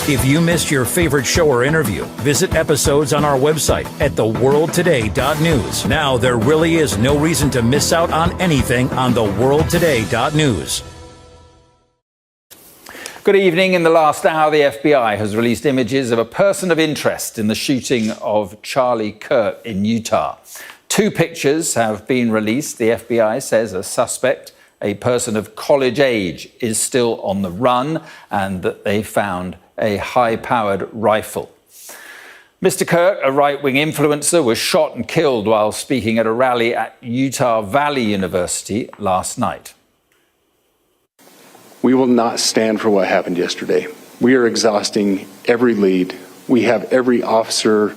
If you missed your favorite show or interview, visit episodes on our website at theworldtoday.news. Now there really is no reason to miss out on anything on theworldtoday.news. Good evening. In the last hour, the FBI has released images of a person of interest in the shooting of Charlie Kirk in Utah. 2 pictures have been released. The FBI says a suspect, a person of college age, is still on the run and that they found a high-powered rifle. Mr. Kirk, a right-wing influencer, was shot and killed while speaking at a rally at Utah Valley University last night. We will not stand for what happened yesterday. We are exhausting every lead. We have every officer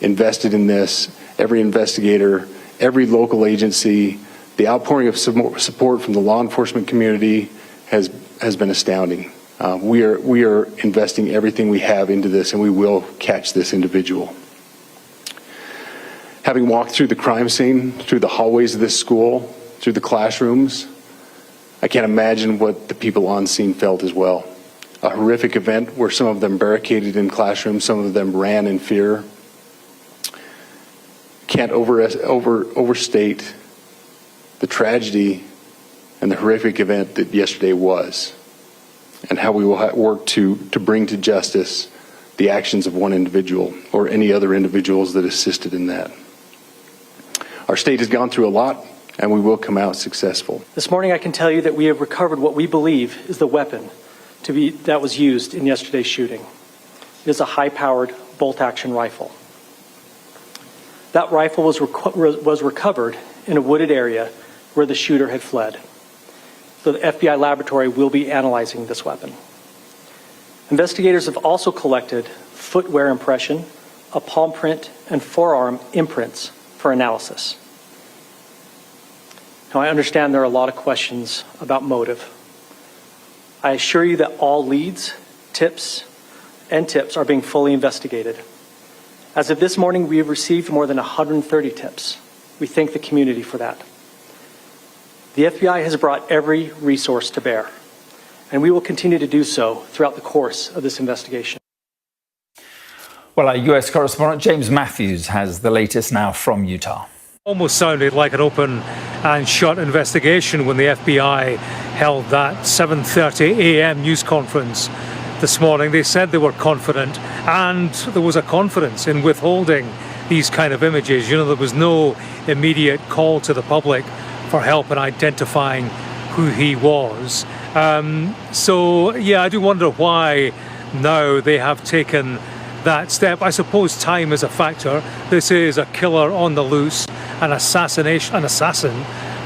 invested in this, every investigator, every local agency. The outpouring of support from the law enforcement community has been astounding. We are investing everything we have into this, and we will catch this individual. Having walked through the crime scene, through the hallways of this school, through the classrooms, I can't imagine what the people on scene felt as well. A horrific event where some of them barricaded in classrooms, some of them ran in fear. Can't overstate the tragedy and the horrific event that yesterday was, and how we will work to bring to justice the actions of one individual or any other individuals that assisted in that. Our state has gone through a lot, and we will come out successful. This morning I can tell you that we have recovered what we believe is the weapon that was used in yesterday's shooting. It is a high-powered bolt-action rifle. That rifle was recovered in a wooded area where the shooter had fled. The FBI laboratory will be analyzing this weapon. Investigators have also collected footwear impression, a palm print, and forearm imprints for analysis. Now, I understand there are a lot of questions about motive. I assure you that all leads, tips are being fully investigated. As of this morning, we have received more than 130 tips. We thank the community for that. The FBI has brought every resource to bear, and we will continue to do so throughout the course of this investigation. Well, our US correspondent James Matthews has the latest now from Utah. Almost sounded like an open and shut investigation when the FBI held that 7:30 a.m. news conference this morning. They said they were confident, and there was a confidence in withholding these kind of images. You know, there was no immediate call to the public for help in identifying who he was. So, yeah, I do wonder why now they have taken that step. I suppose time is a factor. This is a killer on the loose, an assassin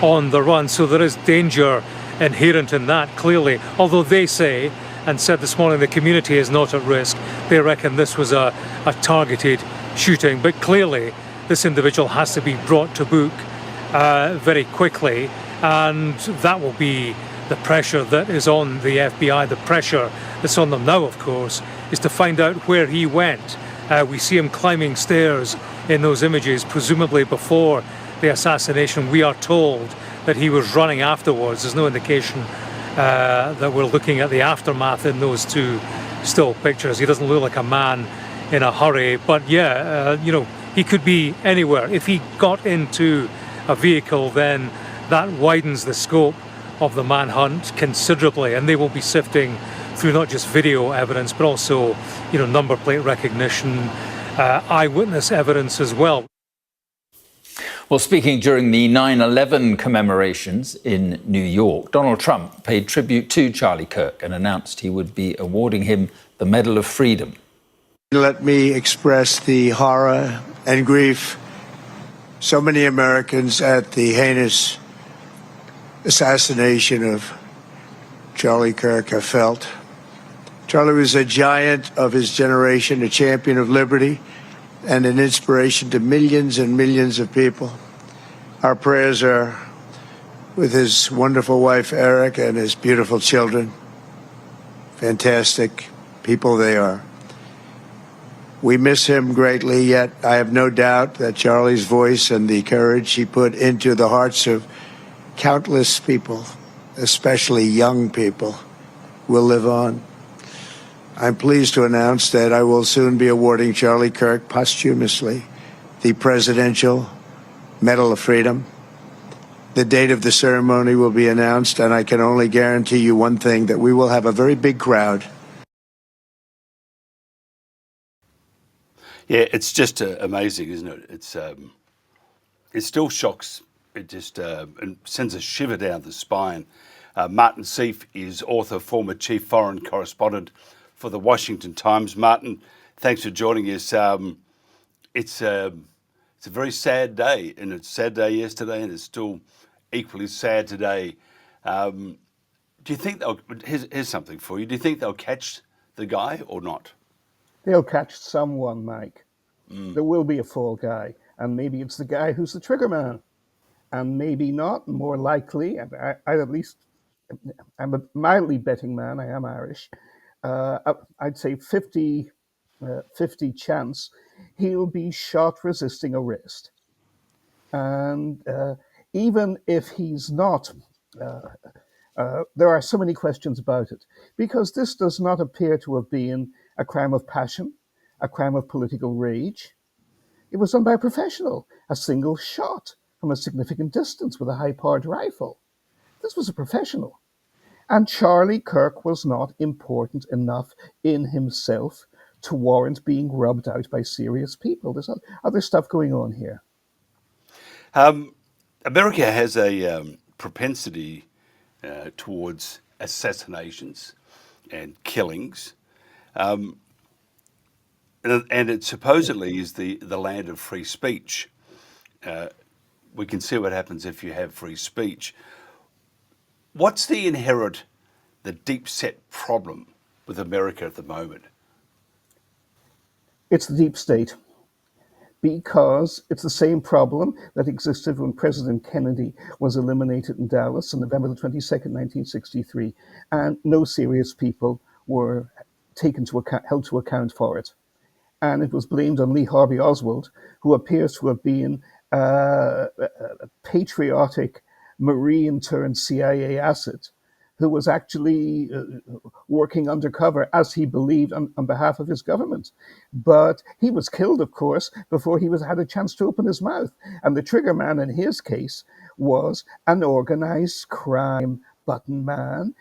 on the run, so there is danger inherent in that, clearly. Although they say, and said this morning, the community is not at risk. They reckon this was a targeted shooting. But clearly, this individual has to be brought to book very quickly, and that will be the pressure that is on the FBI. The pressure that's on them now, of course, is to find out where he went. We see him climbing stairs in those images, presumably before the assassination. We are told that he was running afterwards. There's no indication that we're looking at the aftermath in those 2 still pictures. He doesn't look like a man in a hurry, but yeah, you know, he could be anywhere. If he got into a vehicle, then that widens the scope of the manhunt considerably, and they will be sifting through not just video evidence, but also, you know, number plate recognition, eyewitness evidence as well. Well, speaking during the 9/11 commemorations in New York, Donald Trump paid tribute to Charlie Kirk and announced he would be awarding him the Medal of Freedom. Let me express the horror and grief so many Americans at the heinous assassination of Charlie Kirk have felt. Charlie was a giant of his generation, a champion of liberty, and an inspiration to millions and millions of people. Our prayers are with his wonderful wife, Eric, and his beautiful children. Fantastic people they are. We miss him greatly, yet I have no doubt that Charlie's voice and the courage he put into the hearts of countless people, especially young people, will live on. I'm pleased to announce that I will soon be awarding Charlie Kirk posthumously the Presidential Medal of Freedom. The date of the ceremony will be announced, and I can only guarantee you one thing, that we will have a very big crowd. Yeah, it's just amazing, isn't it? It still shocks. It just and sends a shiver down the spine. Martin Sieff is author, former chief foreign correspondent for the Washington Times. Martin, thanks for joining us. It's a very sad day, and it's a sad day yesterday, and it's still equally sad today. Do you think here's something for you? Do you think they'll catch the guy or not? They'll catch someone, Mike. There will be a fall guy, and maybe it's the guy who's the trigger man, and maybe not. More likely, I at least, I'm a mildly betting man. I am Irish. I'd say 50 chance he'll be shot resisting arrest, and even if he's not. There are so many questions about it, because this does not appear to have been a crime of passion, a crime of political rage. It was done by a professional, a single shot from a significant distance with a high-powered rifle. This was a professional. And Charlie Kirk was not important enough in himself to warrant being rubbed out by serious people. There's other stuff going on here. America has a propensity towards assassinations and killings. And it supposedly is the land of free speech. We can see what happens if you have free speech. What's the deep-set problem with America at the moment? It's the deep state, because it's the same problem that existed when President Kennedy was eliminated in Dallas on November the 22nd, 1963, and no serious people were held to account for it. And it was blamed on Lee Harvey Oswald, who appears to have been a patriotic Marine turned CIA asset, who was actually working undercover, as he believed, on behalf of his government. But he was killed, of course, before he had a chance to open his mouth. And the trigger man in his case was an organized crime button man,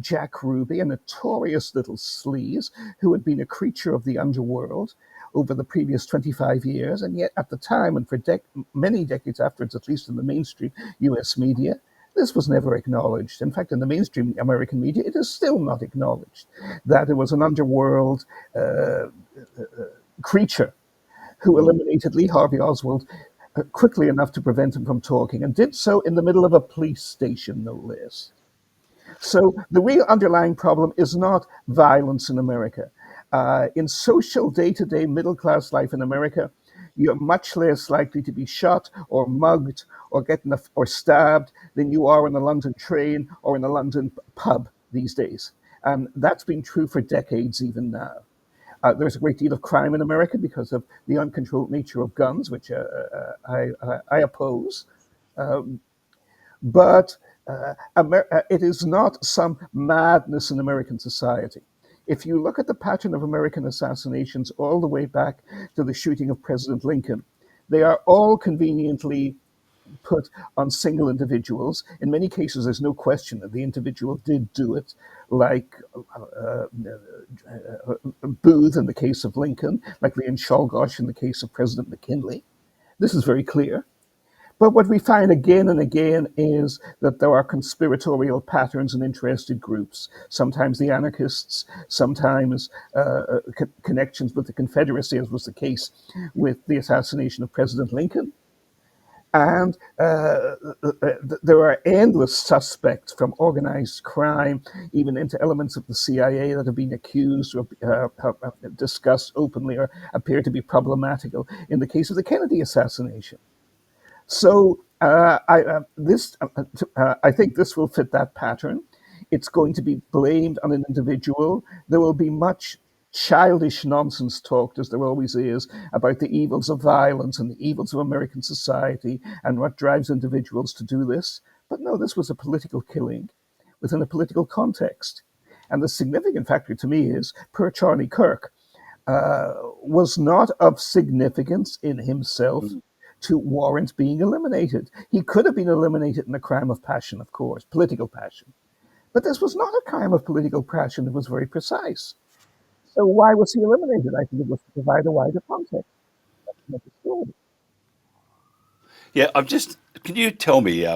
Jack Ruby, a notorious little sleaze who had been a creature of the underworld over the previous 25 years. And yet at the time, and for many decades afterwards, at least in the mainstream US media, this was never acknowledged. In fact, in the mainstream American media, it is still not acknowledged that it was an underworld creature who eliminated Lee Harvey Oswald quickly enough to prevent him from talking, and did so in the middle of a police station, no less. So the real underlying problem is not violence in America. In social day-to-day middle-class life in America, you're much less likely to be shot or mugged or stabbed than you are in a London train or in a London pub these days. And that's been true for decades even now. There's a great deal of crime in America because of the uncontrolled nature of guns, which I oppose. But it is not some madness in American society. If you look at the pattern of American assassinations all the way back to the shooting of President Lincoln, they are all conveniently put on single individuals. In many cases, there's no question that the individual did do it, like Booth in the case of Lincoln, like Leon Czolgosz in the case of President McKinley. This is very clear. But what we find again and again is that there are conspiratorial patterns and interested groups, sometimes the anarchists, sometimes connections with the Confederacy, as was the case with the assassination of President Lincoln. And there are endless suspects, from organized crime, even into elements of the CIA that have been accused or have discussed openly or appear to be problematical in the case of the Kennedy assassination. So I think this will fit that pattern. It's going to be blamed on an individual. There will be much childish nonsense talked, as there always is, about the evils of violence and the evils of American society and what drives individuals to do this. But no, this was a political killing within a political context. And the significant factor to me is, per Charlie Kirk, was not of significance in himself to warrant being eliminated. He could have been eliminated in a crime of passion, of course, political passion. But this was not a crime of political passion. It was very precise. So why was he eliminated? I think it was to provide a wider context. That's not the story. Yeah, can you tell me,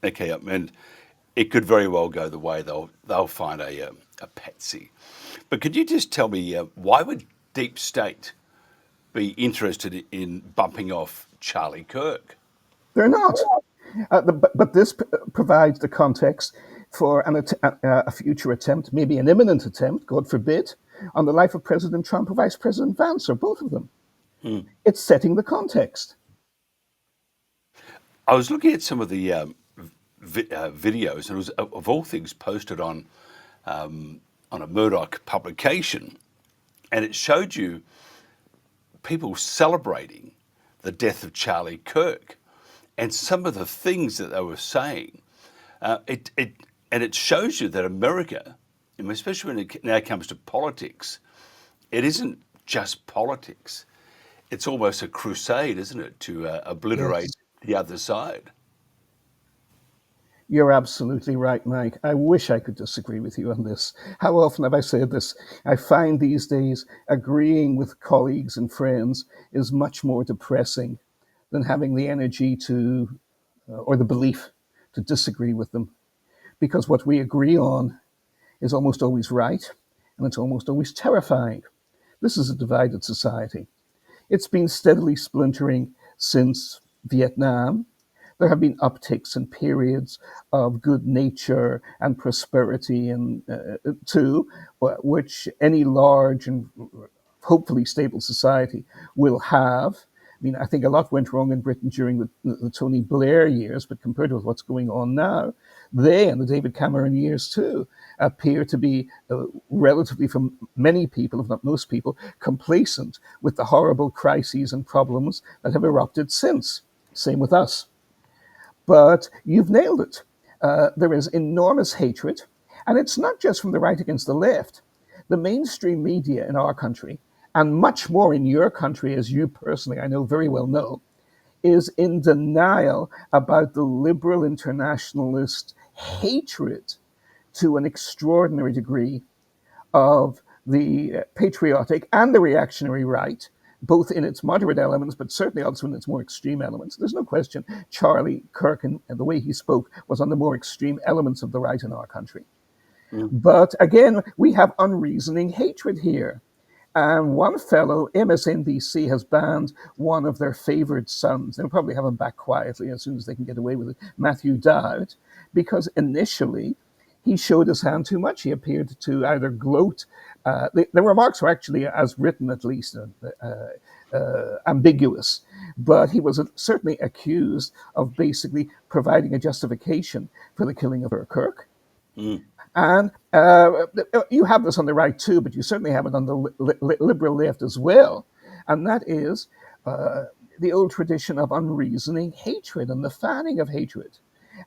okay, I mean, it could very well go the way they'll find a patsy. But could you just tell me, why would Deep State be interested in bumping off Charlie Kirk? They're not. But this provides the context for a future attempt, maybe an imminent attempt, God forbid, on the life of President Trump or Vice President Vance, or both of them. It's setting the context. I was looking at some of the videos, and it was, of all things, posted on a Murdoch publication, and it showed you people celebrating the death of Charlie Kirk, and some of the things that they were saying. It shows you that America, especially when it now comes to politics, it isn't just politics. It's almost a crusade, isn't it, to obliterate the other side. You're absolutely right, Mike. I wish I could disagree with you on this. How often have I said this? I find these days agreeing with colleagues and friends is much more depressing than having the energy to, or the belief to disagree with them. Because what we agree on is almost always right, and it's almost always terrifying. This is a divided society. It's been steadily splintering since Vietnam. There have been upticks and periods of good nature and prosperity, and too, which any large and hopefully stable society will have. I mean, I think a lot went wrong in Britain during the Tony Blair years, but compared with what's going on now, they and the David Cameron years too appear to be relatively, for many people, if not most people, complacent with the horrible crises and problems that have erupted since. Same with us. But you've nailed it. There is enormous hatred, and it's not just from the right against the left. The mainstream media in our country, and much more in your country, as you personally, I know very well know, is in denial about the liberal internationalist hatred to an extraordinary degree of the patriotic and the reactionary right, both in its moderate elements, but certainly also in its more extreme elements. There's no question Charlie Kirk and the way he spoke was on the more extreme elements of the right in our country. But again, we have unreasoning hatred here. And one fellow, MSNBC, has banned one of their favored sons. They'll probably have him back quietly as soon as they can get away with it, Matthew Dowd, because initially he showed his hand too much. He appeared to either gloat. The remarks were actually, as written at least, ambiguous. But he was certainly accused of basically providing a justification for the killing of Kirk. And you have this on the right too, but you certainly have it on the liberal left as well. And that is the old tradition of unreasoning hatred and the fanning of hatred.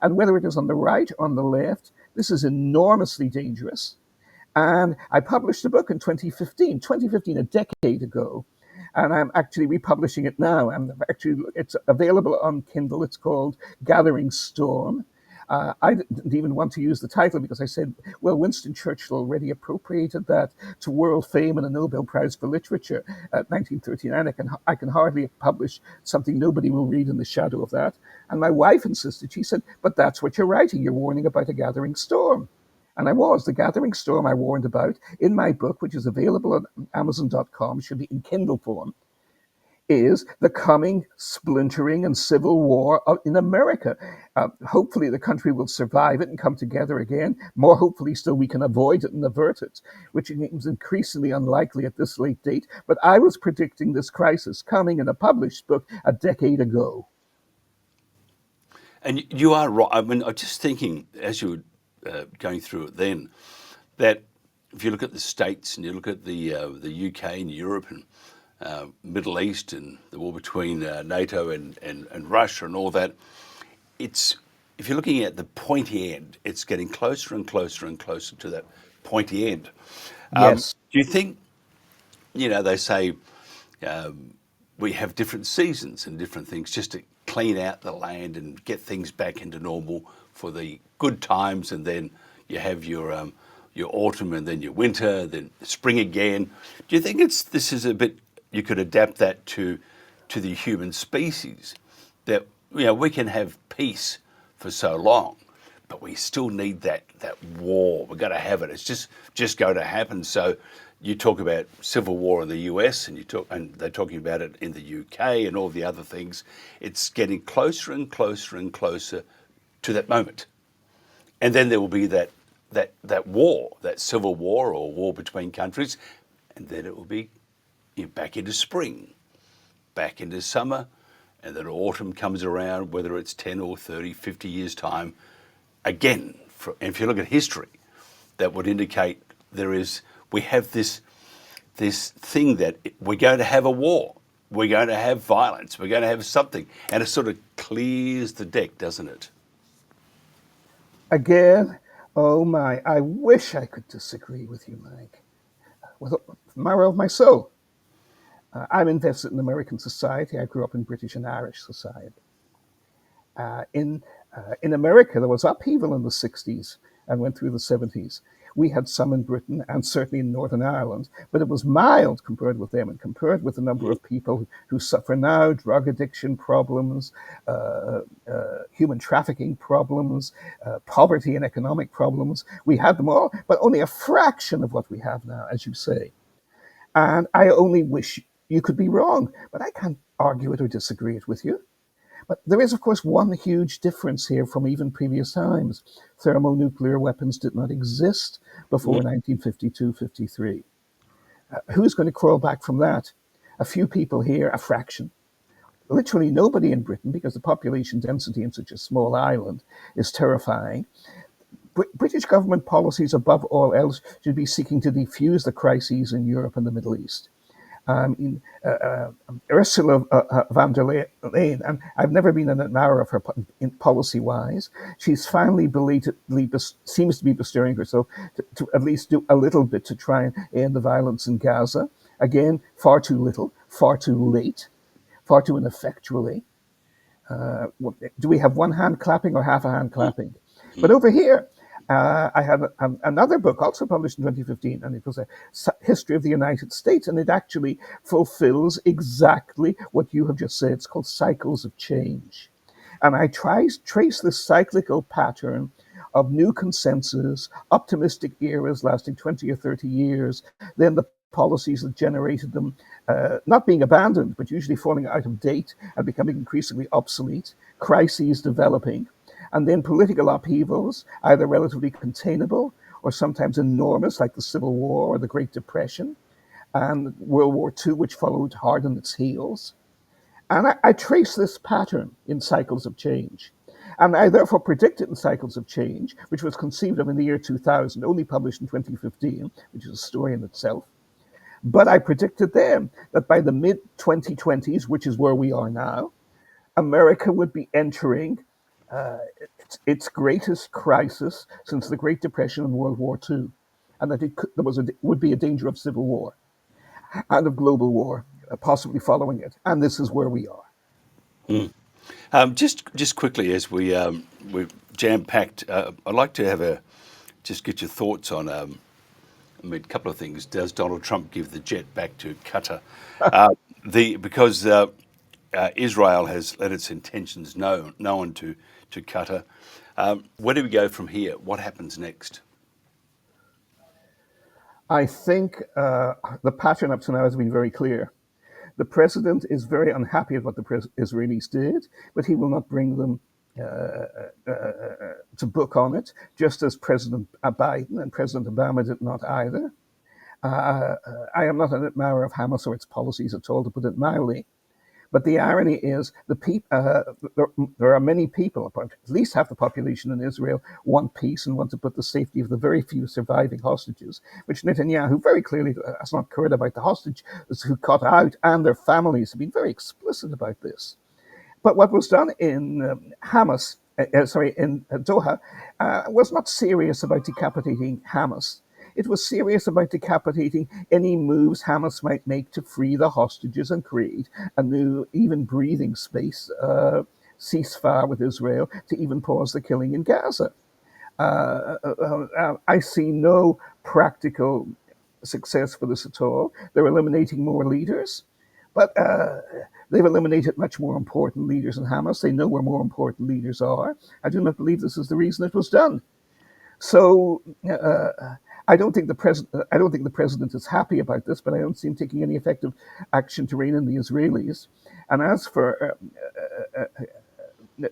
And whether it is on the right or on the left, this is enormously dangerous. And I published a book in 2015, a decade ago, and I'm actually republishing it now. It's available on Kindle. It's called Gathering Storm. I didn't even want to use the title because I said, well, Winston Churchill already appropriated that to world fame and a Nobel Prize for Literature at 1939. I can hardly publish something nobody will read in the shadow of that. And my wife insisted. She said, but that's what you're writing. You're warning about a gathering storm. And I was. The gathering storm I warned about in my book, which is available on Amazon.com, should be in Kindle form, is the coming splintering and civil war in America. Hopefully the country will survive it and come together again. More hopefully still we can avoid it and avert it, which seems increasingly unlikely at this late date. But I was predicting this crisis coming in a published book a decade ago. And you are right. I mean, I'm just thinking, as you were going through it then, that if you look at the States and you look at the UK and Europe and Middle East and the war between NATO and Russia and all that, if you're looking at the pointy end, it's getting closer and closer and closer to that pointy end. Yes. Do you think, they say we have different seasons and different things just to clean out the land and get things back into normal for the good times, and then you have your autumn and then your winter, then spring again. Do you think this is a bit, you could adapt that to the human species, that we can have peace for so long, but we still need that war. We've got to have it. It's just going to happen. So you talk about civil war in the US, and they're talking about it in the UK and all the other things. It's getting closer and closer and closer to that moment, and then there will be that war, that civil war or war between countries, and then it will be back into spring, back into summer, and then autumn comes around, whether it's 10 or 30, 50 years' time, again. And if you look at history, that would indicate we have this thing that we're going to have a war, we're going to have violence, we're going to have something, and it sort of clears the deck, doesn't it? Again, oh my, I wish I could disagree with you, Mike, with the marrow of my soul. I'm invested in American society. I grew up in British and Irish society. In America, there was upheaval in the 60s and went through the 70s. We had some in Britain and certainly in Northern Ireland, but it was mild compared with them, and compared with the number of people who suffer now, drug addiction problems, human trafficking problems, poverty and economic problems. We had them all, but only a fraction of what we have now, as you say. And I only wish you could be wrong, but I can't argue it or disagree it with you. But there is, of course, one huge difference here from even previous times. Thermonuclear weapons did not exist before 1952-53. Who's going to crawl back from that? A few people here, a fraction. Literally nobody in Britain, because the population density in such a small island is terrifying. British government policies, above all else, should be seeking to defuse the crises in Europe and the Middle East. Ursula von der Leyen, and I've never been an admirer of her policy-wise. She's finally belatedly seems to be bestirring herself to at least do a little bit to try and end the violence in Gaza. Again, far too little, far too late, far too ineffectually. Do we have one hand clapping or half a hand clapping? But over here, I had another book also published in 2015, and it was a history of the United States, and it actually fulfills exactly what you have just said. It's called Cycles of Change. And I trace this cyclical pattern of new consensus, optimistic eras lasting 20 or 30 years, then the policies that generated them not being abandoned, but usually falling out of date and becoming increasingly obsolete, crises developing, and then political upheavals, either relatively containable or sometimes enormous, like the Civil War or the Great Depression, and World War II, which followed hard on its heels. And I trace this pattern in Cycles of Change. And I therefore predicted in Cycles of Change, which was conceived of in the year 2000, only published in 2015, which is a story in itself. But I predicted then that by the mid-2020s, which is where we are now, America would be entering its greatest crisis since the Great Depression and World War II, and that would be a danger of civil war and of global war, possibly following it. And this is where we are. Just quickly, as we've jam-packed, I'd like to just get your thoughts on a couple of things. Does Donald Trump give the jet back to Qatar? Because Israel has let its intentions known to Qatar. Where do we go from here? What happens next? I think the pattern up to now has been very clear. The president is very unhappy at what the Israelis did, but he will not bring them to book on it, just as President Biden and President Obama did not either. I am not an admirer of Hamas or its policies at all, to put it mildly. But the irony is, there are many people, at least half the population in Israel, want peace and want to put the safety of the very few surviving hostages, which Netanyahu very clearly has not cared about. The hostages who got out and their families have been very explicit about this. But what was done in in Doha, was not serious about decapitating Hamas. It was serious about decapitating any moves Hamas might make to free the hostages and create a new, even breathing space, ceasefire with Israel to even pause the killing in Gaza. I see no practical success for this at all. They're eliminating more leaders, but they've eliminated much more important leaders in Hamas. They know where more important leaders are. I do not believe this is the reason it was done. So I don't think the president. I don't think the president is happy about this, but I don't see him taking any effective action to rein in the Israelis. And as for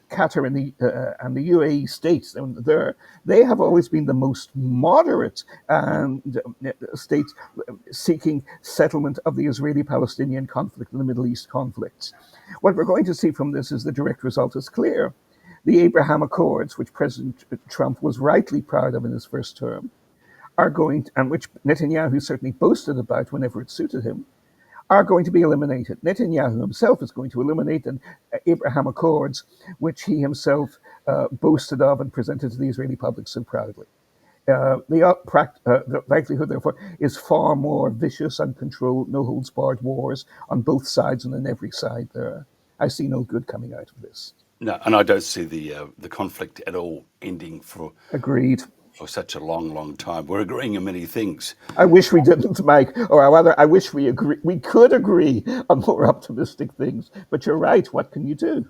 Qatar and the UAE states, they have always been the most moderate states seeking settlement of the Israeli-Palestinian conflict and the Middle East conflicts. What we're going to see from this is the direct result is clear. The Abraham Accords, which President Trump was rightly proud of in his first term, are going to, and which Netanyahu certainly boasted about whenever it suited him, are going to be eliminated. Netanyahu himself is going to eliminate the Abraham Accords, which he himself boasted of and presented to the Israeli public so proudly. The likelihood, therefore, is far more vicious, uncontrolled, no-holds-barred wars on both sides and on every side there. I see no good coming out of this. No, and I don't see the conflict at all ending for Agreed. For such a long, long time. We're agreeing on many things. I wish we didn't, Mike, or rather, I wish we could agree on more optimistic things. But you're right. What can you do?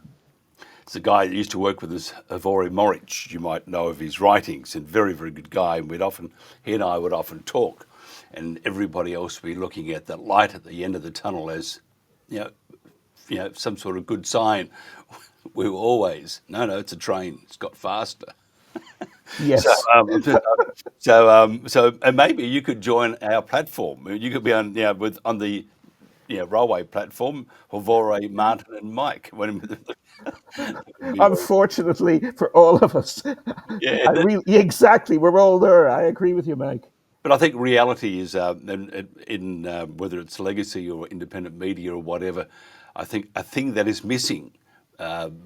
It's a guy that used to work with us, Ivori Moric. You might know of his writings. And very, very good guy. And he and I would often talk, and everybody else would be looking at that light at the end of the tunnel as, some sort of good sign. We were always, no, it's a train. It's got faster. Yes. So and maybe you could join our platform. You could be on the railway platform, Ivori, Martin, and Mike. Unfortunately for all of us. Yeah, exactly. We're all there. I agree with you, Mike. But I think reality is, in whether it's legacy or independent media or whatever, I think a thing that is missing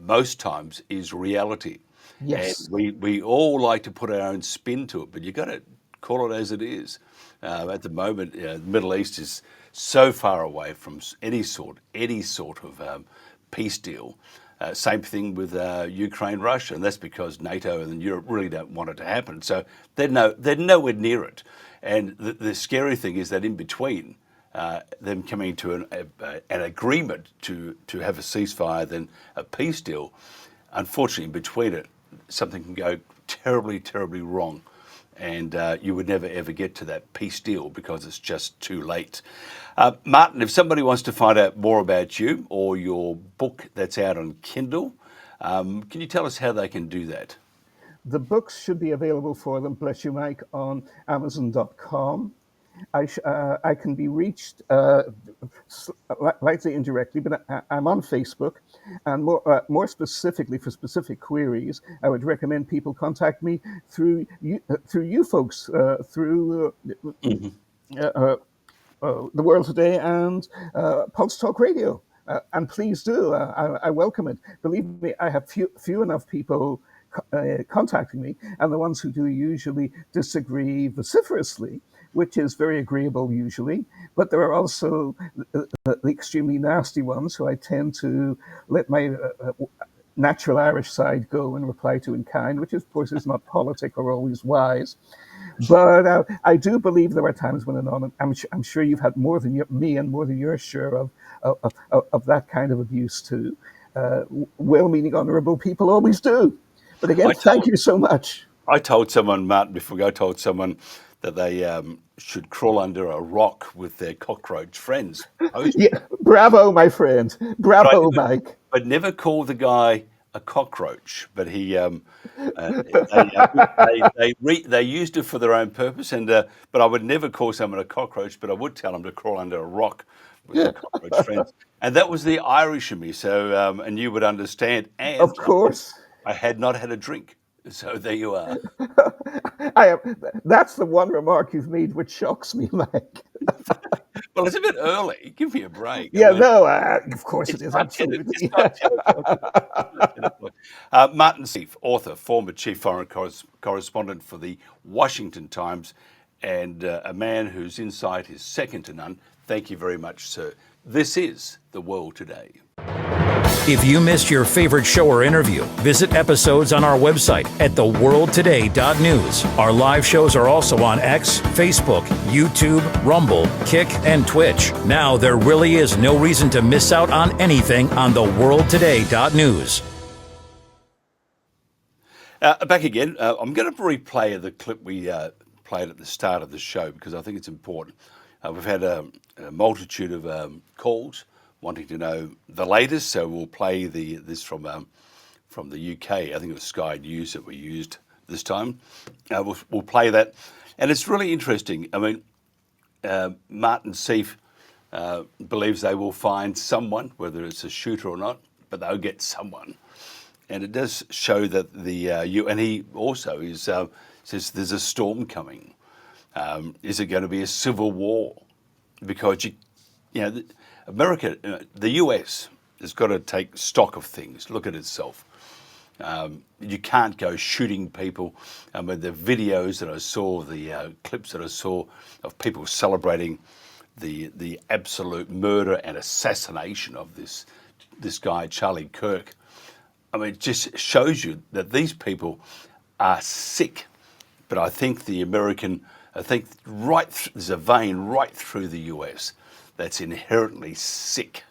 most times is reality. Yes. And we all like to put our own spin to it, but you've got to call it as it is. At the moment, the Middle East is so far away from any sort of peace deal. Same thing with Ukraine, Russia, and that's because NATO and Europe really don't want it to happen. So they're nowhere near it. And the scary thing is that in between them coming to an agreement to have a ceasefire, then a peace deal, unfortunately, in between it, something can go terribly, terribly wrong. And you would never, ever get to that peace deal because it's just too late. Martin, if somebody wants to find out more about you or your book that's out on Kindle, can you tell us how they can do that? The books should be available for them, bless you, Mike, on Amazon.com. I can be reached likely indirectly, but I'm on Facebook, and more specifically for specific queries, I would recommend people contact me through you folks, through The World Today and Pulse Talk Radio, and please do. I welcome it. Believe me, I have few enough people contacting me, and the ones who do usually disagree vociferously, which is very agreeable usually. But there are also the extremely nasty ones who I tend to let my natural Irish side go and reply to in kind, which of course is not politic or always wise. But I do believe there are times when I'm sure you've had more than me and more than your share of that kind of abuse too. Well-meaning, honourable people always do. But again, thank you so much. I told someone, Martin, before I told someone that they should crawl under a rock with their cockroach friends. Yeah, bravo, my friend. Bravo, Mike. But never call the guy a cockroach. But he, they used it for their own purpose. And but I would never call someone a cockroach. But I would tell them to crawl under a rock with their cockroach friends. And that was the Irish in me. So and you would understand. And of course, I had not had a drink. So there you are. That's the one remark you've made which shocks me, Mike. Well, it's a bit early. Give me a break. Yeah, of course it is. Absolutely. Martin Sieff, author, former chief foreign correspondent for the Washington Times, and a man whose insight is second to none. Thank you very much, sir. This is The World Today. If you missed your favorite show or interview, visit episodes on our website at theworldtoday.news. Our live shows are also on X, Facebook, YouTube, Rumble, Kick, and Twitch. Now there really is no reason to miss out on anything on theworldtoday.news. Back again. I'm going to replay the clip we played at the start of the show because I think it's important. We've had a multitude of calls wanting to know the latest, so we'll play this from the UK. I think it was Sky News that we used this time. We'll play that, and it's really interesting. I mean, Martin Sieff believes they will find someone, whether it's a shooter or not, but they'll get someone. And it does show that and he also says there's a storm coming. Is it going to be a civil war? Because America, the US has got to take stock of things, look at itself. You can't go shooting people. I mean, the videos that I saw, the clips that I saw of people celebrating the absolute murder and assassination of this guy, Charlie Kirk. I mean, it just shows you that these people are sick. But I think there's a vein right through the US that's inherently sick.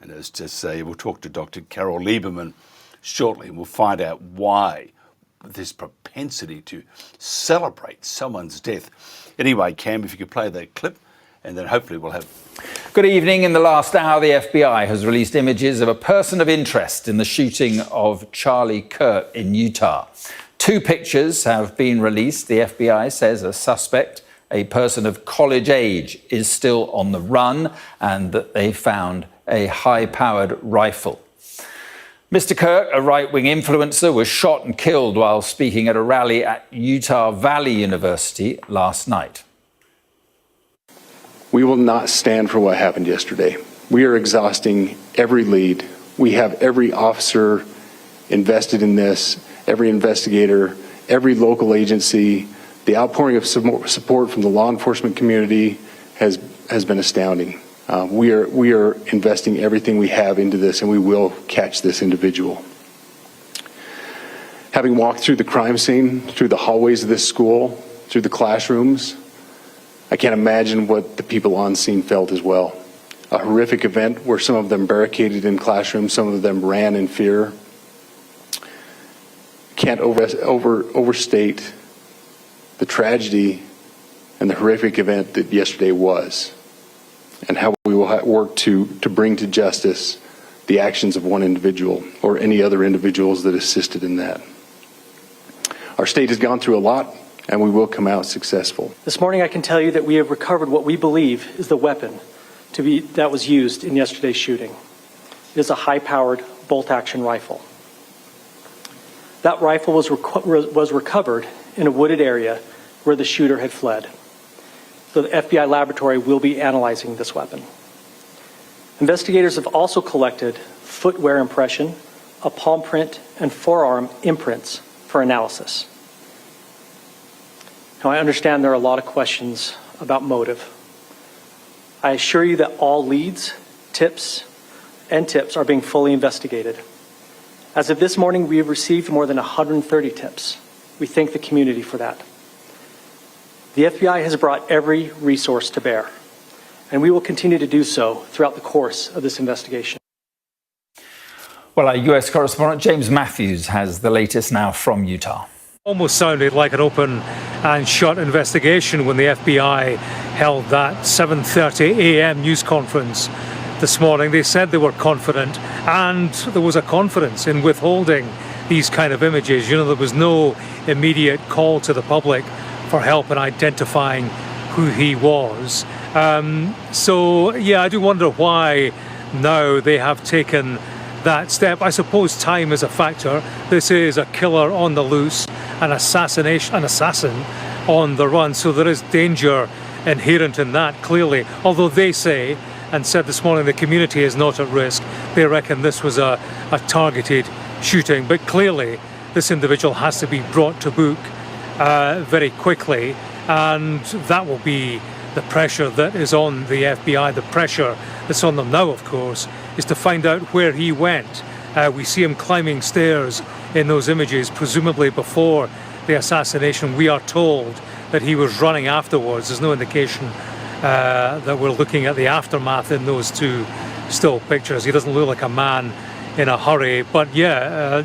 And as to say, we'll talk to Dr. Carole Lieberman shortly, and we'll find out why this propensity to celebrate someone's death. Anyway, Cam, if you could play that clip, and then hopefully we'll have... Good evening. In the last hour, the FBI has released images of a person of interest in the shooting of Charlie Kirk in Utah. 2 pictures have been released. The FBI says a suspect, a person of college age, is still on the run and that they found a high-powered rifle. Mr. Kirk, a right-wing influencer, was shot and killed while speaking at a rally at Utah Valley University last night. We will not stand for what happened yesterday. We are exhausting every lead. We have every officer invested in this, every investigator, every local agency. The outpouring of support from the law enforcement community has been astounding. We are investing everything we have into this, and we will catch this individual. Having walked through the crime scene, through the hallways of this school, through the classrooms, I can't imagine what the people on scene felt as well. A horrific event where some of them barricaded in classrooms, some of them ran in fear. Can't overstate the tragedy and the horrific event that yesterday was, and how we will work to bring to justice the actions of one individual or any other individuals that assisted in that. Our state has gone through a lot, and we will come out successful. This morning I can tell you that we have recovered what we believe is the weapon that was used in yesterday's shooting. It is a high-powered bolt-action rifle. That rifle was recovered in a wooded area where the shooter had fled. So the FBI laboratory will be analyzing this weapon. Investigators have also collected footwear impression, a palm print, and forearm imprints for analysis. Now, I understand there are a lot of questions about motive. I assure you that all leads, tips are being fully investigated. As of this morning, we have received more than 130 tips. We thank the community for that. The FBI has brought every resource to bear, and we will continue to do so throughout the course of this investigation. Well, our US correspondent James Matthews has the latest now from Utah. Almost sounded like an open and shut investigation when the FBI held that 7:30 a.m. news conference this morning. They said they were confident, and there was a confidence in withholding these kind of images. You know, there was no immediate call to the public for help in identifying who he was. So, yeah, I do wonder why now they have taken that step. I suppose time is a factor. This is a killer on the loose, an assassin on the run, so there is danger inherent in that, clearly. Although they say, and said this morning, the community is not at risk. They reckon this was a targeted shooting, but clearly this individual has to be brought to book very quickly. And that will be the pressure that is on the FBI. The pressure that's on them now, of course, is to find out where he went. We see him climbing stairs in those images, presumably before the assassination. We are told that he was running afterwards. There's no indication that we're looking at the aftermath in those two still pictures. He doesn't look like a man in a hurry, but yeah,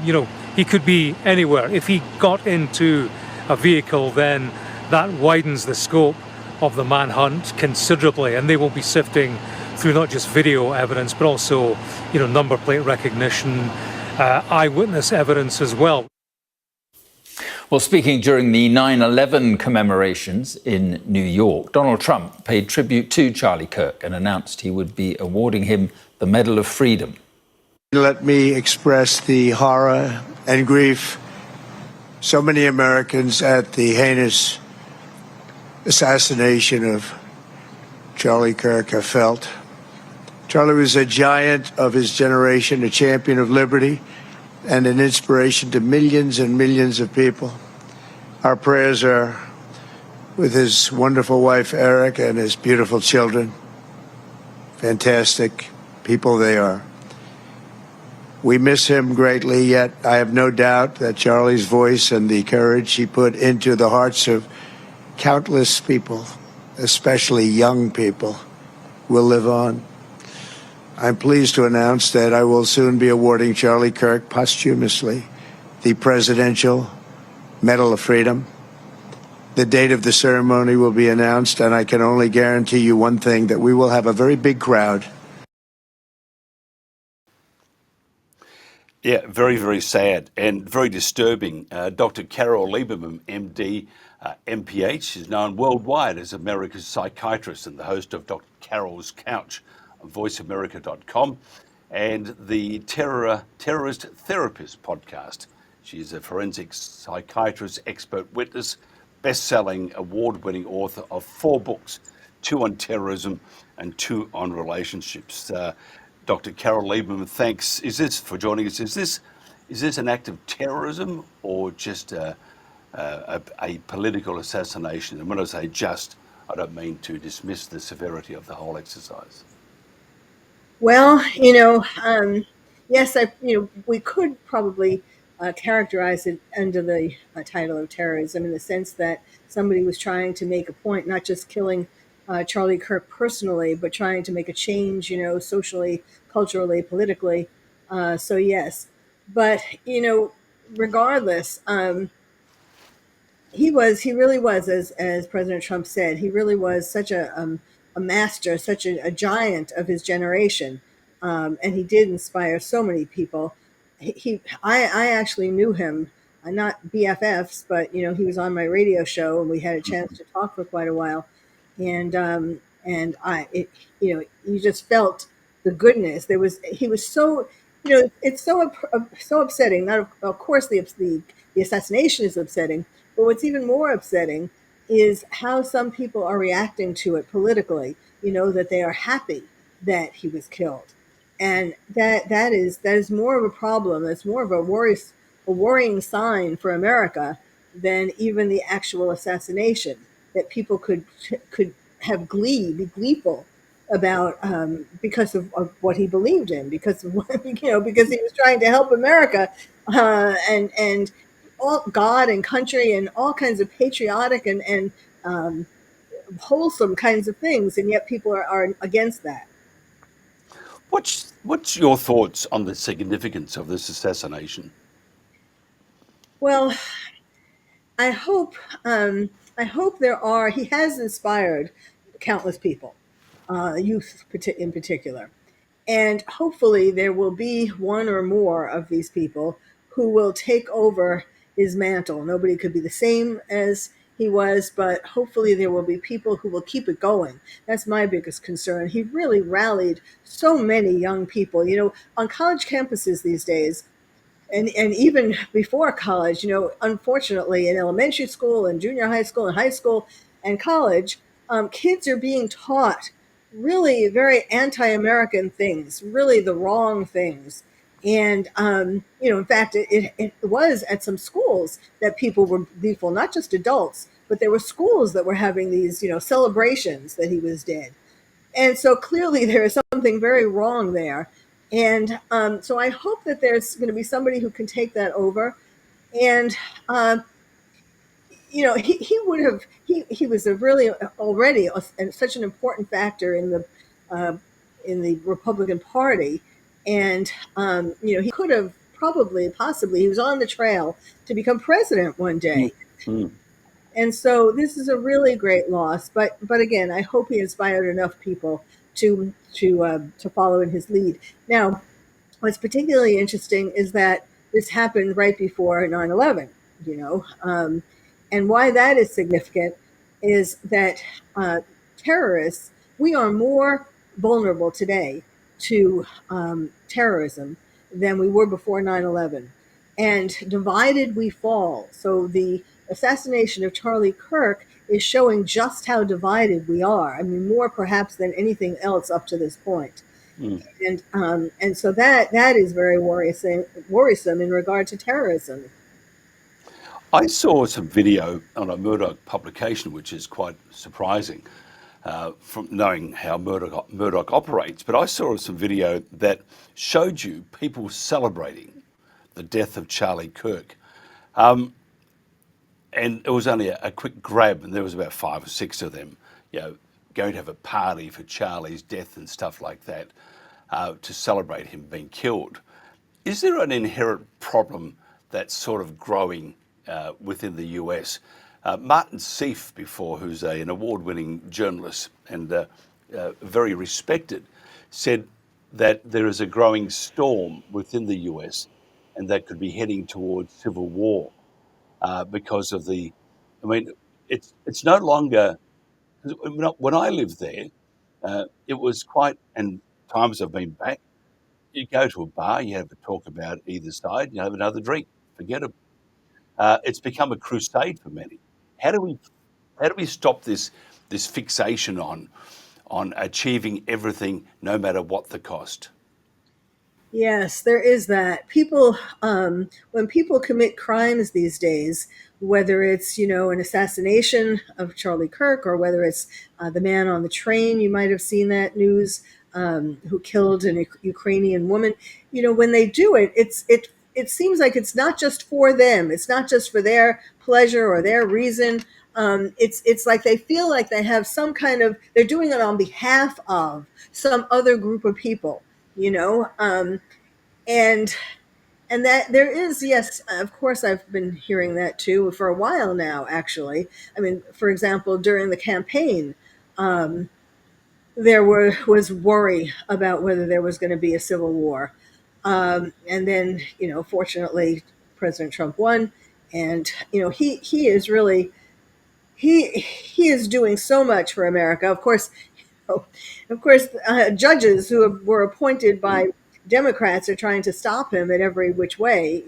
he could be anywhere. If he got into a vehicle, then that widens the scope of the manhunt considerably, and they will be sifting through not just video evidence, but also, number plate recognition, eyewitness evidence as well. Well, speaking during the 9/11 commemorations in New York, Donald Trump paid tribute to Charlie Kirk and announced he would be awarding him the Medal of Freedom. Let me express the horror and grief so many Americans at the heinous assassination of Charlie Kirk have felt. Charlie was a giant of his generation, a champion of liberty, and an inspiration to millions and millions of people. Our prayers are with his wonderful wife, Eric, and his beautiful children. Fantastic people they are. We miss him greatly, yet I have no doubt that Charlie's voice and the courage he put into the hearts of countless people, especially young people, will live on. I'm pleased to announce that I will soon be awarding Charlie Kirk posthumously the Presidential Medal of Freedom. The date of the ceremony will be announced, and I can only guarantee you one thing, that we will have a very big crowd. Yeah, very, very sad and very disturbing. Dr. Carole Lieberman, MD, M.P.H, is known worldwide as America's psychiatrist and the host of Dr. Carole's Couch on voiceamerica.com and the Terrorist Therapist podcast. She's a forensic psychiatrist, expert witness, best-selling, award-winning author of 4 books, 2 on terrorism and 2 on relationships. Dr. Carole Lieberman, thanks. For joining us? Is this an act of terrorism or just a political assassination? And when I say just, I don't mean to dismiss the severity of the whole exercise. Well, yes, we could probably characterize it under the title of terrorism, in the sense that somebody was trying to make a point, not just killing Charlie Kirk personally, but trying to make a change, socially, culturally, politically. So yes, but regardless, he really was, as President Trump said, he really was such a master, such a giant of his generation, and he did inspire so many people. I actually knew him, not BFFs, but he was on my radio show, and we had a chance to talk for quite a while, and you just felt the goodness. He was so, it's so upsetting. Not of course the assassination is upsetting, but what's even more upsetting is how some people are reacting to it politically. That they are happy that he was killed, and that is more of a problem. That's more of a worrying sign for America than even the actual assassination. That people could have be gleeful about, because of what he believed in, because of because he was trying to help America, and all God and country and all kinds of patriotic and wholesome kinds of things, and yet people are against that. What's your thoughts on the significance of this assassination? Well, I hope he has inspired countless people, youth in particular. And hopefully there will be one or more of these people who will take over his mantle. Nobody could be the same as he was, but hopefully there will be people who will keep it going. That's my biggest concern. He really rallied so many young people. On college campuses these days, and even before college, unfortunately, in elementary school and junior high school and high school and college, kids are being taught really very anti-American things, really the wrong things. And, in fact, it was at some schools that people were lethal, not just adults, but there were schools that were having these, celebrations that he was dead. And so clearly there is something very wrong there. And so I hope that there's going to be somebody who can take that over. And, he would have, he was a really already and such an important factor in the Republican Party. And, he could have possibly, he was on the trail to become president one day. Mm. And so this is a really great loss. But again, I hope he inspired enough people to follow in his lead. Now, what's particularly interesting is that this happened right before 9/11. And why that is significant is that terrorists, we are more vulnerable today to terrorism than we were before 9/11. And divided we fall. So the assassination of Charlie Kirk is showing just how divided we are. I mean, more perhaps than anything else up to this point. And so that is very worrisome in regard to terrorism. I saw some video on a Murdoch publication, which is quite surprising from knowing how Murdoch operates. But I saw some video that showed you people celebrating the death of Charlie Kirk. And it was only a quick grab, and there was about 5 or 6 of them, going to have a party for Charlie's death and stuff like that to celebrate him being killed. Is there an inherent problem that's sort of growing within the US? Martin Sieff, before, who's an award-winning journalist and very respected, said that there is a growing storm within the US and that could be heading towards civil war because of it's no longer, when I lived there, it was quite, and times I've been back, you go to a bar, you have a talk about either side, you have another drink, forget it. It's become a crusade for many. How do we stop this fixation on achieving everything, no matter what the cost? Yes, there is that. People, when people commit crimes these days, whether it's, an assassination of Charlie Kirk or whether it's the man on the train, you might have seen that news, who killed a Ukrainian woman. When they do it, it seems like it's not just for them. It's not just for their pleasure or their reason. It's like they feel like they have some kind of, they're doing it on behalf of some other group of people. And that there is, yes, of course, I've been hearing that too for a while now, actually. I mean, for example, during the campaign, there was worry about whether there was going to be a civil war. And then, fortunately, President Trump won. And, he is really, he is doing so much for America. Of course, judges who were appointed by Democrats are trying to stop him in every which way,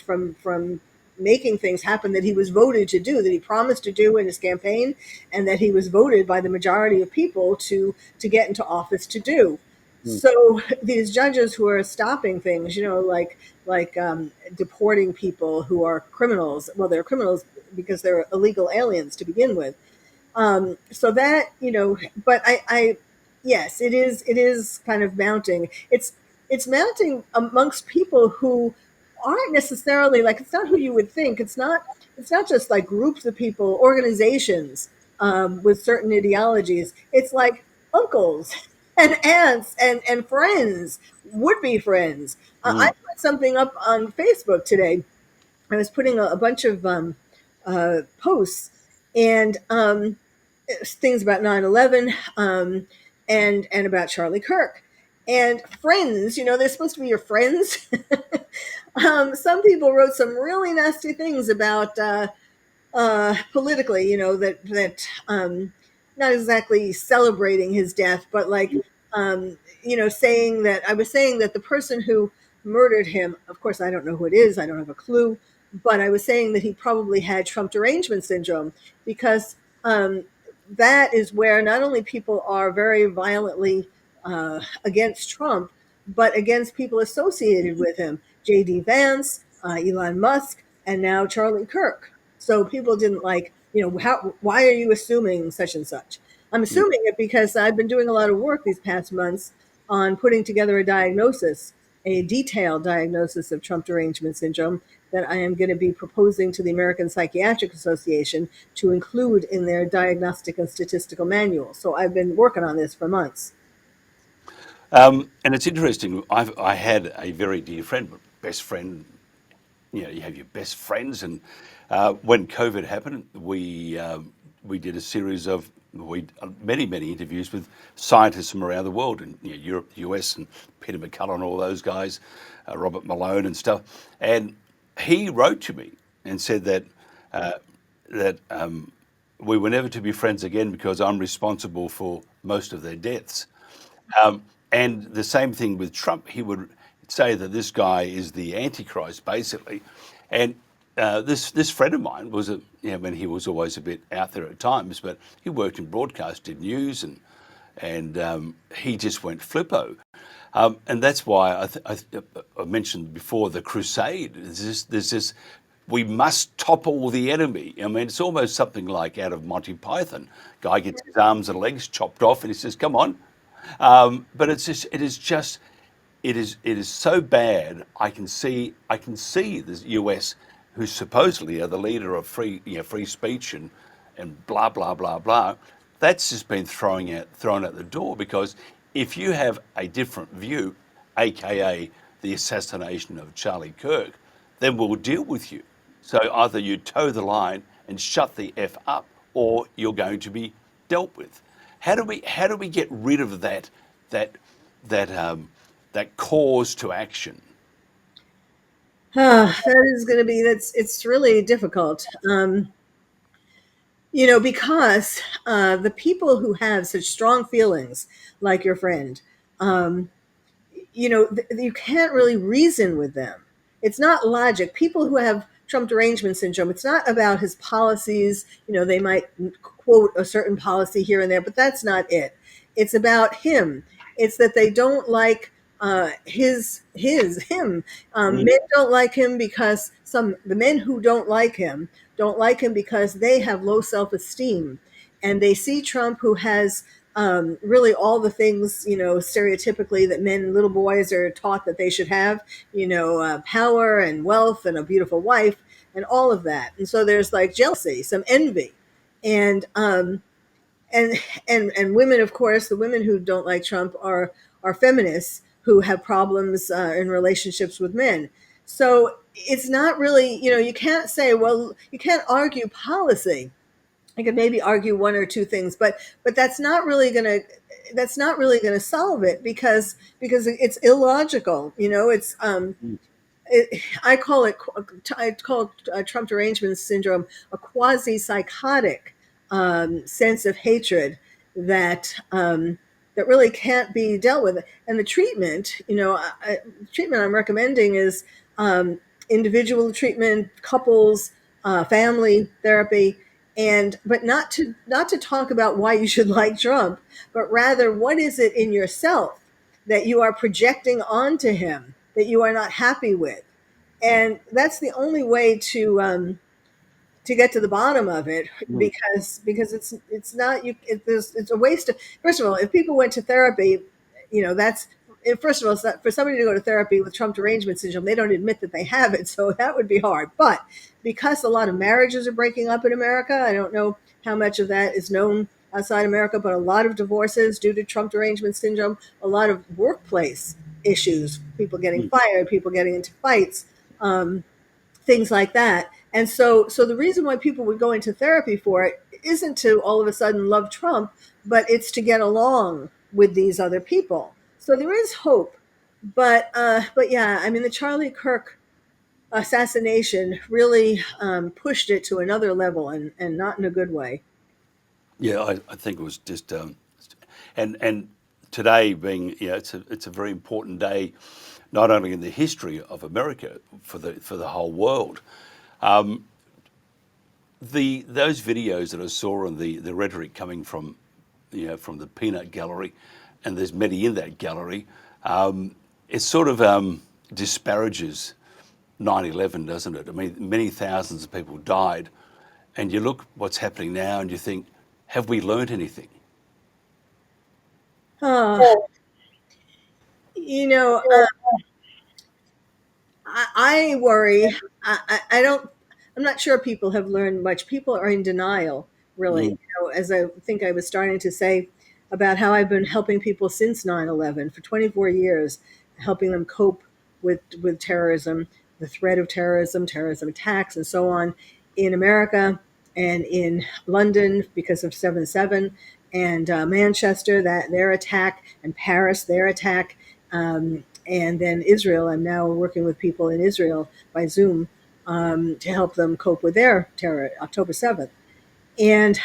from making things happen that he was voted to do, that he promised to do in his campaign, and that he was voted by the majority of people to get into office to do. So these judges who are stopping things, like deporting people who are criminals. Well, they're criminals because they're illegal aliens to begin with. So that, but yes, it is kind of mounting. It's mounting amongst people who aren't necessarily like, it's not who you would think. It's not just like groups of people, organizations with certain ideologies. It's like uncles and aunts and friends, would-be friends. I put something up on Facebook today. I was putting a bunch of posts and things about 9/11 and about Charlie Kirk. And friends, they're supposed to be your friends. Some people wrote some really nasty things about politically, that not exactly celebrating his death, but like, saying that I was saying that the person who murdered him, of course, I don't know who it is. I don't have a clue. But I was saying that he probably had Trump derangement syndrome because that is where not only people are very violently against Trump, but against people associated with him, J.D. Vance, Elon Musk, and now Charlie Kirk. So people didn't like why are you assuming such and such? I'm assuming it because I've been doing a lot of work these past months on putting together a detailed diagnosis of Trump derangement syndrome that I am going to be proposing to the American Psychiatric Association to include in their diagnostic and statistical manual. So I've been working on this for months. And it's interesting. I had a very dear friend, best friend. You have your best friends, and when COVID happened, we did a series of many interviews with scientists from around the world, in Europe, the US, and Peter McCullough and all those guys, Robert Malone and stuff. And he wrote to me and said that we were never to be friends again because I'm responsible for most of their deaths. And the same thing with Trump. He would say that this guy is the Antichrist, basically. And this friend of mine was when he was always a bit out there at times, but he worked in broadcast, did news, and he just went flippo. And that's why I mentioned before the crusade. There's this we must topple the enemy. I mean, it's almost something like out of Monty Python. Guy gets his arms and legs chopped off, and he says, "Come on." But it is so bad. I can see the US, who supposedly are the leader of free speech and blah blah blah blah. That's just been thrown out the door, because if you have a different view, aka the assassination of Charlie Kirk, then we'll deal with you. So either you toe the line and shut the F up, or you're going to be dealt with. How do we get rid of that cause to action? It's really difficult. Because the people who have such strong feelings, like your friend, you can't really reason with them. It's not logic. People who have Trump derangement syndrome, it's not about his policies. They might quote a certain policy here and there, but that's not it. It's about him. It's that they don't like him. Men don't like him because the men who don't like him because they have low self-esteem, and they see Trump, who has really all the things, stereotypically that men and little boys are taught that they should have, power and wealth and a beautiful wife and all of that. And so there's like jealousy, some envy, and women, of course, the women who don't like Trump are feminists who have problems in relationships with men. So it's not really, you can't say, well, you can't argue policy. I could maybe argue one or two things, but that's not really gonna solve it, because it's illogical. I call Trump derangement syndrome a quasi-psychotic sense of hatred that really can't be dealt with. And the treatment, treatment I'm recommending is individual treatment, couples, family therapy, but not to talk about why you should like Trump, but rather what is it in yourself that you are projecting onto him that you are not happy with. And that's the only way to get to the bottom of it, because it's a waste of. First of all, if people went to therapy, first of all, it's not, for somebody to go to therapy with Trump derangement syndrome, they don't admit that they have it, so that would be hard. But because a lot of marriages are breaking up in America, I don't know how much of that is known outside America, but a lot of divorces due to Trump derangement syndrome, a lot of workplace issues, people getting fired, people getting into fights, things like that. And so the reason why people would go into therapy for it isn't to all of a sudden love Trump, but it's to get along with these other people. So there is hope, but yeah, I mean, the Charlie Kirk assassination really pushed it to another level, and not in a good way. Yeah, I think it was just, and today being, it's a very important day, not only in the history of America, for the whole world. Those videos that I saw, and the rhetoric coming from the peanut gallery, and there's many in that gallery, it sort of disparages 9/11, doesn't it? I mean, many thousands of people died, And you look what's happening now and you think, have we learned anything? You know, I worry. I don't. I'm not sure people have learned much. People are in denial, really. Mm. As I think I was starting to say about how I've been helping people since 9/11 for 24 years, helping them cope with terrorism, the threat of terrorism, terrorism attacks, and so on in America and in London because of 7/7, and Manchester, that their attack, and Paris, their attack. And then Israel. I'm now working with people in Israel by Zoom to help them cope with their terror, October 7th. And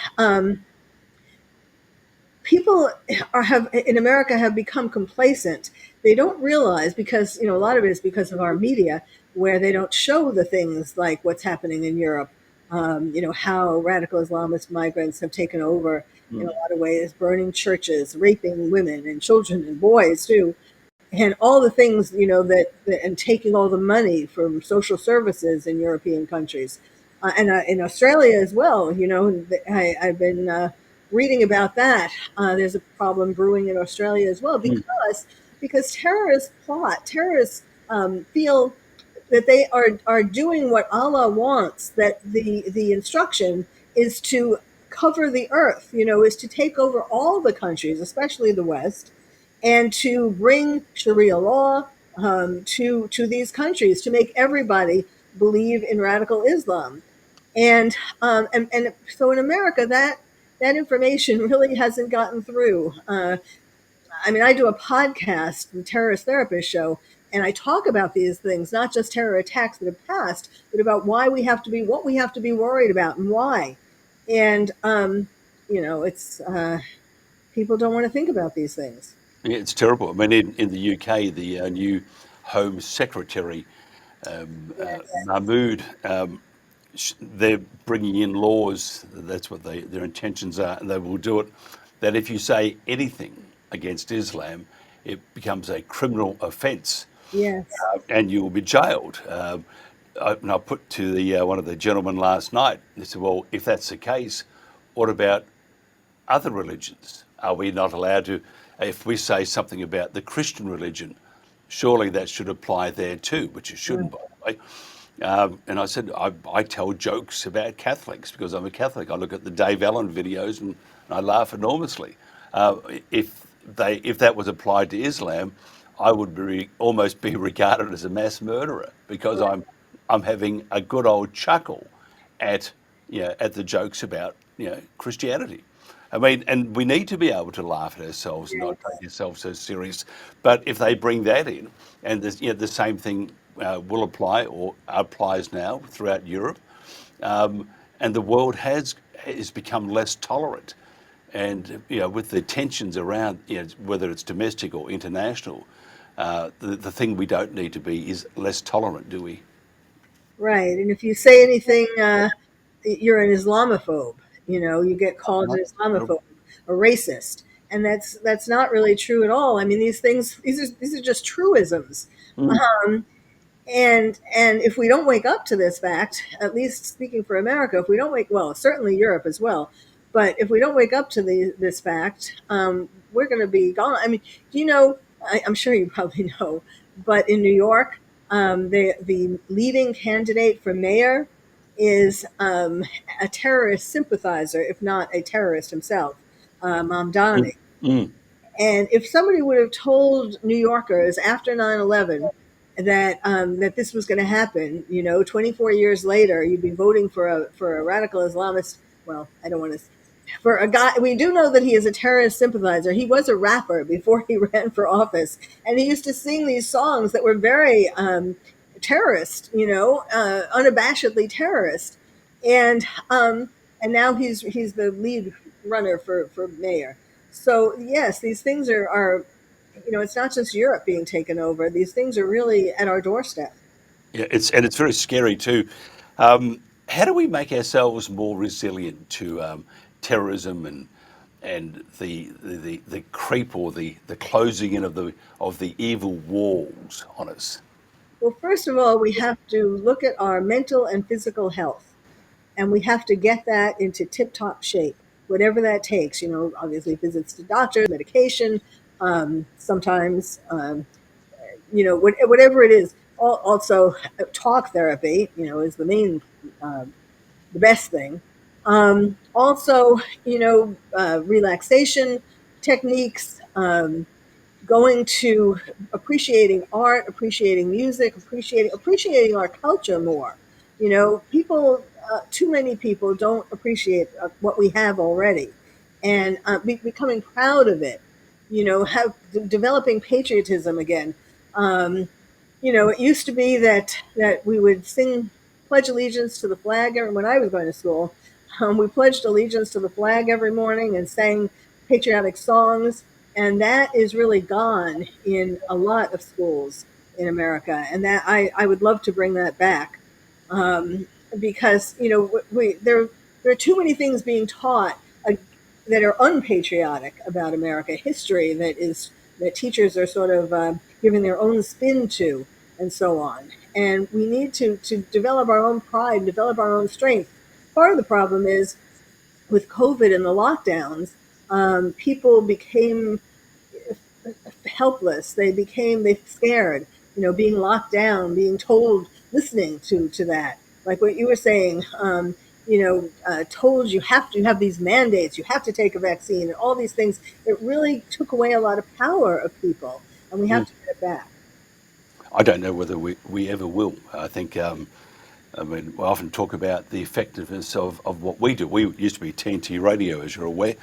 people have in America have become complacent. They don't realize, because a lot of it is because of our media, where they don't show the things like what's happening in Europe. How radical Islamist migrants have taken over in a lot of ways, burning churches, raping women and children and boys too, and all the things and taking all the money from social services in European countries, and in Australia as well. I've been reading about that. There's a problem brewing in Australia as well because terrorists feel that they are doing what Allah wants. That the instruction is to cover the earth. Is to take over all the countries, especially the West, and to bring Sharia law to these countries, to make everybody believe in radical Islam. And so in America, that information really hasn't gotten through. I do a podcast, the Terrorist Therapist Show, and I talk about these things, not just terror attacks that have passed, but about why we have to be, what we have to be worried about, and why. And it's people don't want to think about these things. Yeah, it's terrible. I mean, in the UK, the new Home Secretary, Mahmood, they're bringing in laws, that's what their intentions are, and they will do it, that if you say anything against Islam, it becomes a criminal offence. Yes. And you will be jailed. And I put to the one of the gentlemen last night, they said, well, if that's the case, what about other religions? Are we not allowed to, if we say something about the Christian religion, surely that should apply there too, which it shouldn't, by the way. And I said, I tell jokes about Catholics because I'm a Catholic. I look at the Dave Allen videos and I laugh enormously. If that was applied to Islam, I would almost be regarded as a mass murderer because I'm having a good old chuckle at the jokes about Christianity. I mean, and we need to be able to laugh at ourselves and not take ourselves so serious. But if they bring that in, and the same thing will apply or applies now throughout Europe, and the world has become less tolerant. And with the tensions around, whether it's domestic or international, the thing we don't need to be is less tolerant, do we? Right. And if you say anything, you're an Islamophobe. You get called an Islamophobe, a racist, and that's not really true at all. I mean, these are just truisms. And if we don't wake up to this fact, at least speaking for America, if we don't certainly Europe as well, but if we don't wake up to this fact, we're going to be gone. I mean, I'm sure you probably know, but in New York, the leading candidate for mayor is a terrorist sympathizer, if not a terrorist himself, Mamdani. And if somebody would have told New Yorkers after 9/11 that this was going to happen, 24 years later, you'd be voting for a radical Islamist. Well, I don't want to. For a guy, we do know that he is a terrorist sympathizer. He was a rapper before he ran for office, and he used to sing these songs that were very terrorist, unabashedly terrorist, and now he's the lead runner for mayor. So yes, these things are it's not just Europe being taken over. These things are really at our doorstep. Yeah, it's very scary too. How do we make ourselves more resilient to terrorism and the creep or the closing in of the evil walls on us? Well, first of all, we have to look at our mental and physical health. And we have to get that into tip-top shape, whatever that takes. Obviously visits to doctors, medication, sometimes, whatever it is. Also, talk therapy, is the main, the best thing. Also, relaxation techniques, going to appreciating art, appreciating music, appreciating our culture more. People, too many people don't appreciate what we have already, and becoming proud of it. Developing patriotism again. It used to be that we would sing pledge allegiance to the flag. When I was going to school, we pledged allegiance to the flag every morning and sang patriotic songs, and that is really gone in a lot of schools in America. And that I would love to bring that back, because there are too many things being taught that are unpatriotic about America, history that teachers are sort of giving their own spin to, and so on. And we need to develop our own pride, develop our own strength. Part of the problem is with COVID and the lockdowns, people became helpless. They scared, being locked down, being told, listening to that. Like what you were saying, told you have to have these mandates, you have to take a vaccine, and all these things. It really took away a lot of power of people, and we have to get it back. I don't know whether we ever will. I think, we often talk about the effectiveness of what we do. We used to be TNT Radio, as you're aware,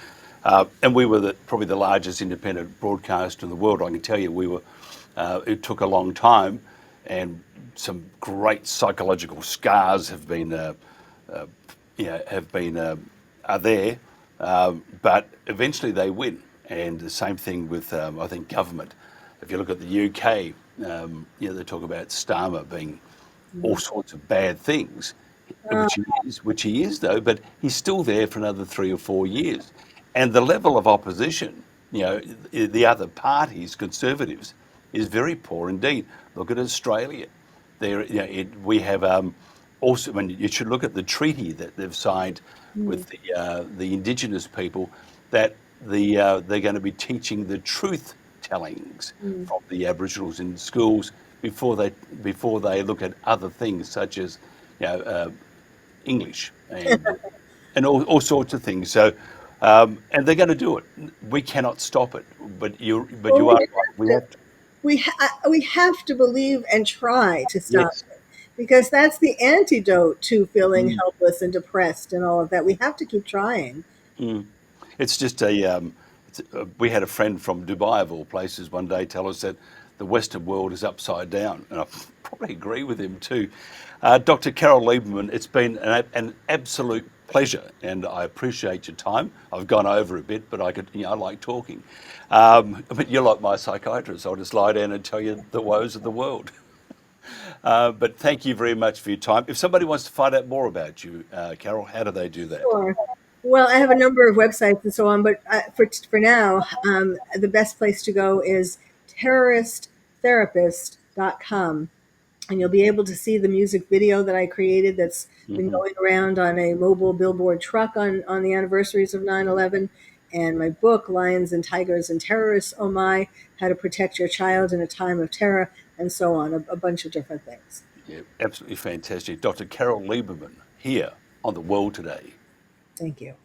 and we were probably the largest independent broadcaster in the world. I can tell you it took a long time, and some great psychological scars have been are there, but eventually they win. And the same thing with I think government. If you look at the UK, they talk about Starmer being all sorts of bad things, which he is though, but he's still there for another 3 or 4 years. And the level of opposition, the other parties, Conservatives, is very poor indeed. Look at Australia. We have also, you should look at the treaty that they've signed with the Indigenous people, that they're going to be teaching the truth tellings from the Aboriginals in schools before they look at other things such as English and all sorts of things. So and they're going to do it. We cannot stop it. But you are right. We have to believe and try to stop Yes. it, because that's the antidote to feeling helpless and depressed and all of that. We have to keep trying. It's just we had a friend from Dubai, of all places, one day tell us that the Western world is upside down, and I probably agree with him too. Dr. Carole Lieberman, it's been an absolute pleasure, and I appreciate your time. I've gone over a bit, but I like talking. You're like my psychiatrist. I'll just lie down and tell you the woes of the world. But thank you very much for your time. If somebody wants to find out more about you, Carole, how do they do that? Sure. Well, I have a number of websites and so on, but for now, the best place to go is terroristtherapist.com. And you'll be able to see the music video that I created that's been going around on a mobile billboard truck on the anniversaries of 9/11. And my book, Lions and Tigers and Terrorists, Oh My, How to Protect Your Child in a Time of Terror, and so on, a bunch of different things. Yeah, absolutely fantastic. Dr. Carole Lieberman here on The World Today. Thank you.